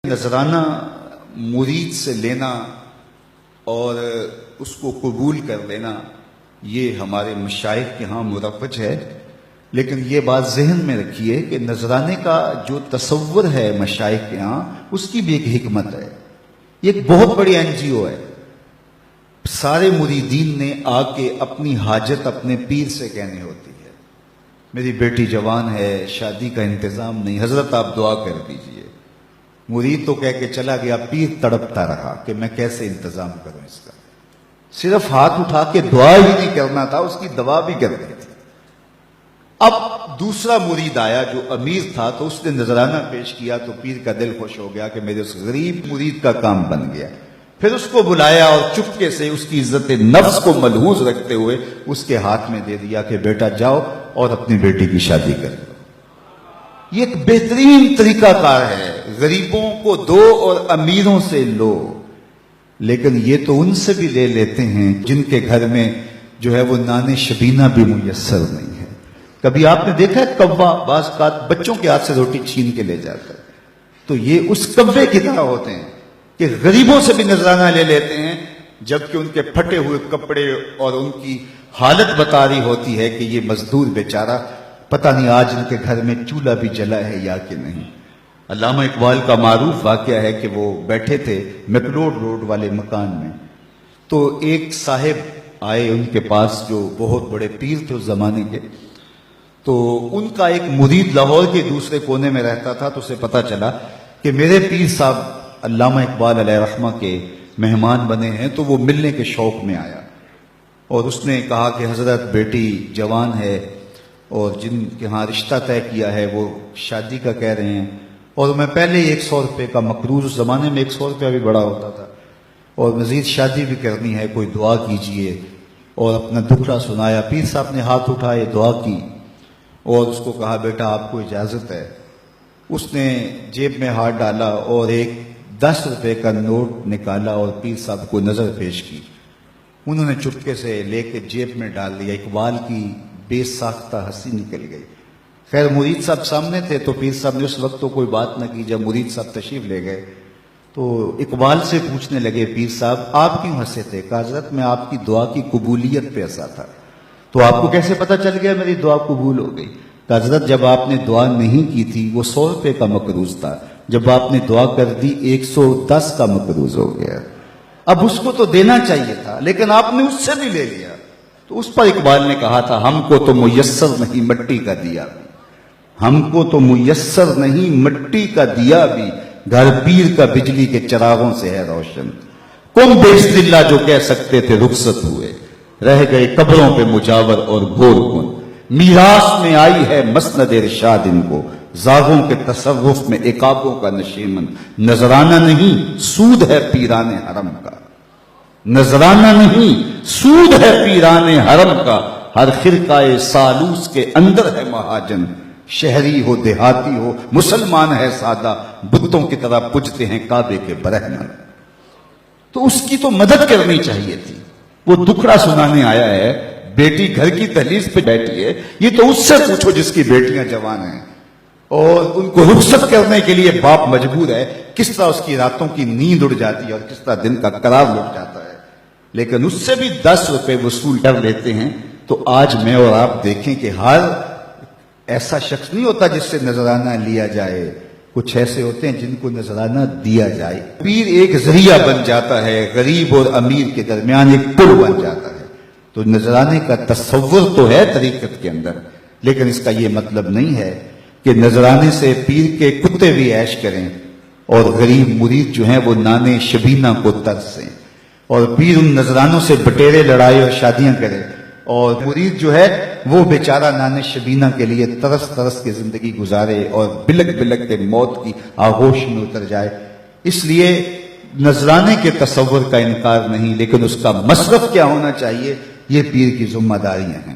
نذرانہ مرید سے لینا اور اس کو قبول کر لینا یہ ہمارے مشائخ کے ہاں مروج ہے، لیکن یہ بات ذہن میں رکھیے کہ نذرانے کا جو تصور ہے مشائخ کے ہاں اس کی بھی ایک حکمت ہے۔ یہ ایک بہت بڑی NGO ہے۔ سارے مریدین نے آ کے اپنی حاجت اپنے پیر سے کہنی ہوتی ہے، میری بیٹی جوان ہے، شادی کا انتظام نہیں، حضرت آپ دعا کر دیجئے۔ مرید تو کہہ کے چلا گیا، پیر تڑپتا رہا کہ میں کیسے انتظام کروں اس کا۔ صرف ہاتھ اٹھا کے دعا ہی نہیں کرنا تھا، اس کی دوا بھی کرنی تھی۔ اب دوسرا مرید آیا جو امیر تھا، تو اس نے نذرانہ پیش کیا تو پیر کا دل خوش ہو گیا کہ میرے اس غریب مرید کا کام بن گیا۔ پھر اس کو بلایا اور چپکے سے اس کی عزت نفس کو ملحوظ رکھتے ہوئے اس کے ہاتھ میں دے دیا کہ بیٹا جاؤ اور اپنی بیٹی کی شادی کر لو۔ یہ ایک بہترین طریقہ کار ہے، غریبوں کو دو اور امیروں سے لو، لیکن یہ تو ان سے بھی لے لیتے ہیں جن کے گھر میں جو ہے وہ نان شبینہ بھی میسر نہیں ہے۔ کبھی آپ نے دیکھا ہے کوا بعض کا بچوں کے ہاتھ سے روٹی چھین کے لے جاتا ہے، تو یہ اس کوے کی طرح ہوتے ہیں کہ غریبوں سے بھی نذرانہ لے لیتے ہیں، جبکہ ان کے پھٹے ہوئے کپڑے اور ان کی حالت بتا رہی ہوتی ہے کہ یہ مزدور بیچارہ پتہ نہیں آج ان کے گھر میں چولہا بھی جلا ہے یا کہ نہیں۔ علامہ اقبال کا معروف واقعہ ہے کہ وہ بیٹھے تھے میکلوڈ روڈ والے مکان میں، تو ایک صاحب آئے ان کے پاس جو بہت بڑے پیر تھے اس زمانے کے، تو ان کا ایک مرید لاہور کے دوسرے کونے میں رہتا تھا، تو اسے پتہ چلا کہ میرے پیر صاحب علامہ اقبال علیہ رحمہ کے مہمان بنے ہیں، تو وہ ملنے کے شوق میں آیا اور اس نے کہا کہ حضرت بیٹی جوان ہے اور جن کے ہاں رشتہ طے کیا ہے وہ شادی کا کہہ رہے ہیں، اور میں پہلے 100 روپے کا مقروض، اس زمانے میں 100 روپیہ بھی بڑا ہوتا تھا، اور مزید شادی بھی کرنی ہے، کوئی دعا کیجئے، اور اپنا دکھڑا سنایا۔ پیر صاحب نے ہاتھ اٹھائے، دعا کی اور اس کو کہا بیٹا آپ کو اجازت ہے۔ اس نے جیب میں ہاتھ ڈالا اور ایک 10 روپے کا نوٹ نکالا اور پیر صاحب کو نظر پیش کی۔ انہوں نے چپکے سے لے کے جیب میں ڈال دیا۔ اقبال کی بے ساختہ ہنسی نکل گئی۔ خیر مرید صاحب سامنے تھے تو پیر صاحب نے اس وقت تو کوئی بات نہ کی۔ جب مرید صاحب تشریف لے گئے تو اقبال سے پوچھنے لگے پیر صاحب آپ کیوں ہنسے تھے؟ کہا حضرت میں آپ کی دعا کی قبولیت پہ ہنسا تھا۔ تو آپ کو کیسے پتہ چل گیا میری دعا قبول ہو گئی؟ کہا حضرت جب آپ نے دعا نہیں کی تھی وہ 100 روپے کا مقروض تھا، جب آپ نے دعا کر دی 110 کا مقروض ہو گیا۔ اب اس کو تو دینا چاہیے تھا لیکن آپ نے اس سے بھی لے لیا۔ تو اس پر اقبال نے کہا تھا ہم کو تو میسر نہیں مٹی کا دیا بھی، ہم کو تو میسر نہیں مٹی کا دیا بھی، گھر پیر کا بجلی کے چراغوں سے ہے روشن۔ کم بیشت اللہ جو کہہ سکتے تھے رخصت ہوئے، رہ گئے قبروں پہ مجاور اور گور کن۔ میراث میں آئی ہے مسند ارشاد ان کو، زاغوں کے تصرف میں عقابوں کا نشیمن۔ نذرانہ نہیں سود ہے پیران حرم کا، نذرانہ نہیں سود ہے پیران حرم کا، ہر خرقہ سالوس کے اندر ہے مہاجن۔ شہری ہو دیہاتی ہو مسلمان ہے سادہ، بتوں کی طرح پجتے ہیں کعبے کے برہنہ۔ تو اس کی تو مدد کرنی چاہیے تھی۔ وہ دکھڑا سنانے آیا ہے، بیٹی گھر کی دہلیز پہ بیٹھی ہے، یہ تو اس سے پوچھو جس کی بیٹیاں جوان ہیں اور ان کو رخصت کرنے کے لیے باپ مجبور ہے، کس طرح اس کی راتوں کی نیند اڑ جاتی ہے اور کس طرح دن کا قرار لٹ جاتا ہے، لیکن اس سے بھی 10 روپے وصول کر لیتے ہیں۔ تو آج میں اور آپ دیکھیں کہ ہر ایسا شخص نہیں ہوتا جس سے نذرانہ لیا جائے، کچھ ایسے ہوتے ہیں جن کو نذرانہ دیا جائے۔ پیر ایک ذریعہ بن جاتا ہے، غریب اور امیر کے درمیان ایک پل بن جاتا ہے۔ تو نذرانے کا تصور تو ہے طریقت کے اندر، لیکن اس کا یہ مطلب نہیں ہے کہ نذرانے سے پیر کے کتے بھی عیش کریں اور غریب مرید جو ہیں وہ نان شبینہ کو ترسیں، اور پیر ان نذرانوں سے بٹیرے لڑائے اور شادیاں کرے، اور مرید جو ہے وہ بیچارہ نان شبینہ کے لیے ترس ترس کے زندگی گزارے اور بلک بلک کے موت کی آغوش میں اتر جائے۔ اس لیے نذرانے کے تصور کا انکار نہیں، لیکن اس کا مصرف کیا ہونا چاہیے یہ پیر کی ذمہ داریاں ہیں۔